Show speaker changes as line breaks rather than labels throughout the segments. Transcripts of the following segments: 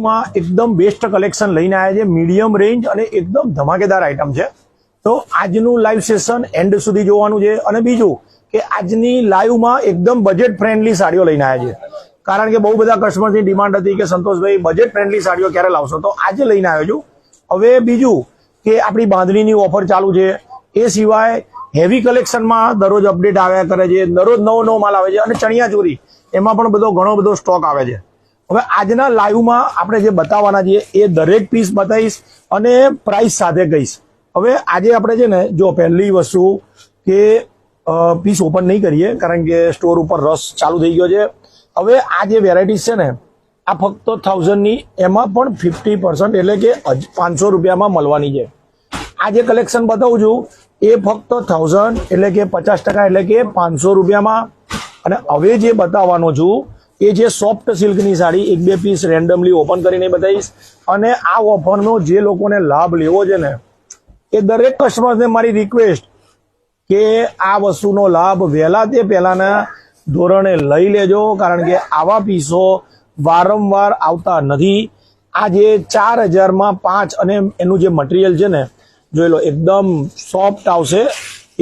માં એકદમ best collection લઈને આવ્યા છે, મીડિયમ રેન્જ અને એકદમ ધમાકેદાર આઈટમ છે। તો આજનું લાઈવ સેશન એન્ડ સુધી જોવાનું છે। અને બીજું કે આજની લાઈવમાં એકદમ બજેટ ફ્રેન્ડલી સાડીઓ લઈને આવ્યા છે, કારણ કે બહુ બધા કસ્ટમરની ડિમાન્ડ હતી કે સંતોષભાઈ બજેટ ફ્રેન્ડલી સાડીઓ ક્યારે લાવશો, તો આજે લઈને આવ્યો છું। હવે બીજું કે આપણી બાંધણીની ઓફર ચાલુ છે, એ સિવાય હેવી કલેક્શનમાં દરરોજ અપડેટ આવ્યા કરે છે, દરરોજ નવો માલ આવે છે, અને ચણિયા ચોરી એમાં પણ ઘણો બધો સ્ટોક આવે છે। હવે આજના લાઈવમાં આપણે જે બતાવવાના છીએ એ દરેક પીસ બતાવીશ અને પ્રાઇસ સાથે કહીશ। હવે આજે આપણે છે ને, જો પહેલી વસ્તુ કે પીસ ઓપન નહીં કરીએ કારણ કે સ્ટોર ઉપર રશ ચાલુ થઈ ગયો છે। હવે આ જે વેરાયટીઝ છે ને, આ ફક્ત 1000ની, એમાં પણ 50% એટલે કે 500 રૂપિયામાં મળવાની છે। આ જે કલેક્શન બતાવું છું એ ફક્ત 1000 એટલે કે 50% એટલે કે 500 રૂપિયામાં। અને હવે જે બતાવવાનો છું એ જે સોફ્ટ સિલ્કની સાડી, એક બે પીસ રેન્ડમલી ઓપન કરીને બતાવીશ। અને આ ઓફરનો જે લોકોને લાભ લેવો છે ને, એ દરેક કસ્ટમરને મારી રિક્વેસ્ટ કે આ વસ્તુનો લાભ વહેલા તે પહેલાના ધોરણે લઈ લેજો, કારણ કે આવા પીસો વારંવાર આવતા નથી। આ જે 4000માં 5 અને એનું જે મટીરિયલ છે ને, જોઈ લો, એકદમ સોફ્ટ આવશે,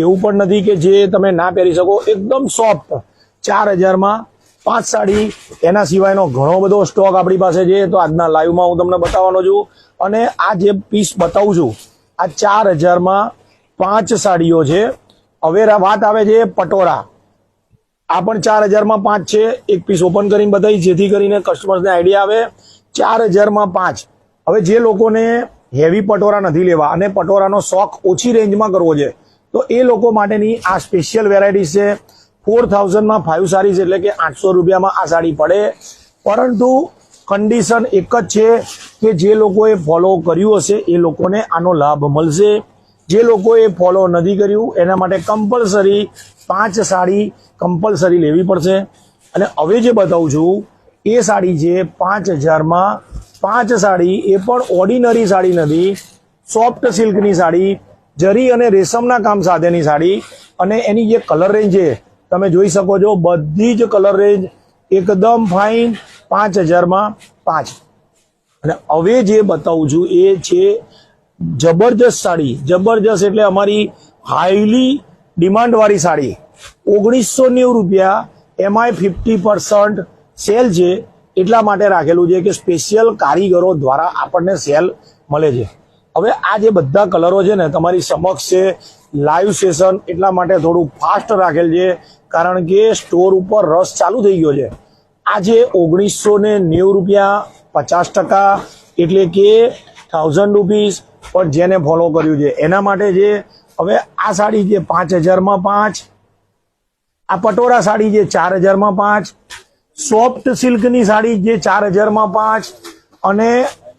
એવું પણ નથી કે જે તમે ના પહેરી શકો, એકદમ સોફ્ટ। 4000માં 5 સાડી, એના સિવાયનો ઘણો બધો સ્ટોક આપણી પાસે છે, તો આજના લાઈવમાં હું તમને બતાવવાનો છું। અને આ જે પીસ બતાવું છું આ 4000માં 5 સાડીઓ છે। હવે વાત આવે છે પટોળા, આ પણ 4000માં 5 છે। એક પીસ ઓપન કરીને બતાવી જેથી કરીને કસ્ટમર્સને આઈડિયા આવે। 4000માં 5। હવે જે લોકોને હેવી પટોરા નથી લેવા અને પટોરાનો શોખ ઓછી રેન્જમાં કરવો છે, તો એ લોકો માટેની આ સ્પેશિયલ વેરાયટી છે। 4000માં 5 સાડીઝ એટલે કે 800 રૂપિયામાં આ સાડી પડે। પરંતુ કન્ડિશન એક જ છે કે જે લોકોએ ફોલો કર્યું હશે એ લોકોને આનો લાભ મળશે, જે લોકોએ ફોલો નથી કર્યું એના માટે કમ્પલસરી 5 સાડી કમ્પલસરી લેવી પડશે। અને હવે જે બતાવું છું એ સાડી છે 5000માં 5 સાડી, એ પણ ઓર્ડિનરી સાડી નથી, સોફ્ટ સિલ્કની સાડી, જરી અને રેશમના કામ સાથેની સાડી। અને એની જે કલર રેન્જ છે તમે જોઈ શકો છો, બધી જ કલર રેન્જ એકદમ ફાઇન 5000માં 5। અને હવે જે બતાવું છું એ છે જબરજસ્ત સાડી, જબરજસ્ત એટલે અમારી હાઈલી ડિમાન્ડવાળી સાડી, 1990 રૂપિયા, એમાંય 50% સેલ છે। એટલા માટે રાખેલું છે કે સ્પેશિયલ કારીગરો દ્વારા આપણને સેલ મળે છે। હવે આ જે બધા કલરો છે ને તમારી સમક્ષ છે, લાઈવ સેશન એટલા માટે થોડું ફાસ્ટ રાખેલ છે, કારણ કે સ્ટોર ઉપર રશ ચાલુ થઈ ગયો છે। આજે 1990 રૂપિયા 50%, એટલે કે 1000 રૂપીસ, પણ જેને ફોલો કર્યું છે એના માટે છે। હવે આ સાડી જે 5000માં 5, આ પટોરા સાડી જે 4000માં 5, સોફ્ટ સિલ્કની સાડી જે 4000માં 5, અને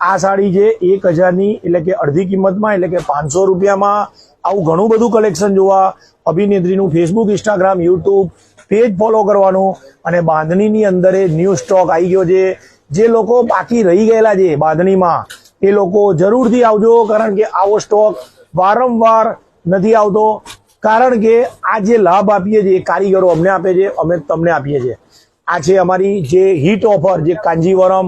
આ સાડી જે 1000ની એટલે કે અડધી કિંમતમાં એટલે કે 500 રૂપિયામાં। આવું ઘણું બધું કલેક્શન જોવા અભિનેત્રીનું Facebook, Instagram, YouTube page follow કરવાનું। અને બાંધણીની અંદર ન્યૂ સ્ટોક આવી ગયો છે, જે લોકો બાકી રહી ગયેલા છે બાંધણીમાં એ લોકો જરૂરથી આવજો, કારણ કે આવો સ્ટોક વારંવાર નથી આવતો। કારણ કે આ જે લાભ આપીએ છીએ કારીગરો અમને આપે છે, અમે તમને આપીએ છીએ। આ છે અમારી જે હિટ ઓફર, જે કાંજીવરમ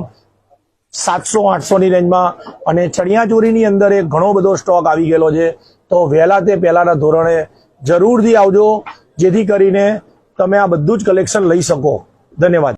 700-800ની રેન્જમાં, અને ચણિયા ચોરીની અંદર ઘણો બધો સ્ટોક આવી ગયેલો છે। તો વહેલા તે પહેલાના ધોરણે જરૂરથી આવજો, જેથી કરીને તમે આ બધું જ કલેક્શન લઈ શકો। ધન્યવાદ।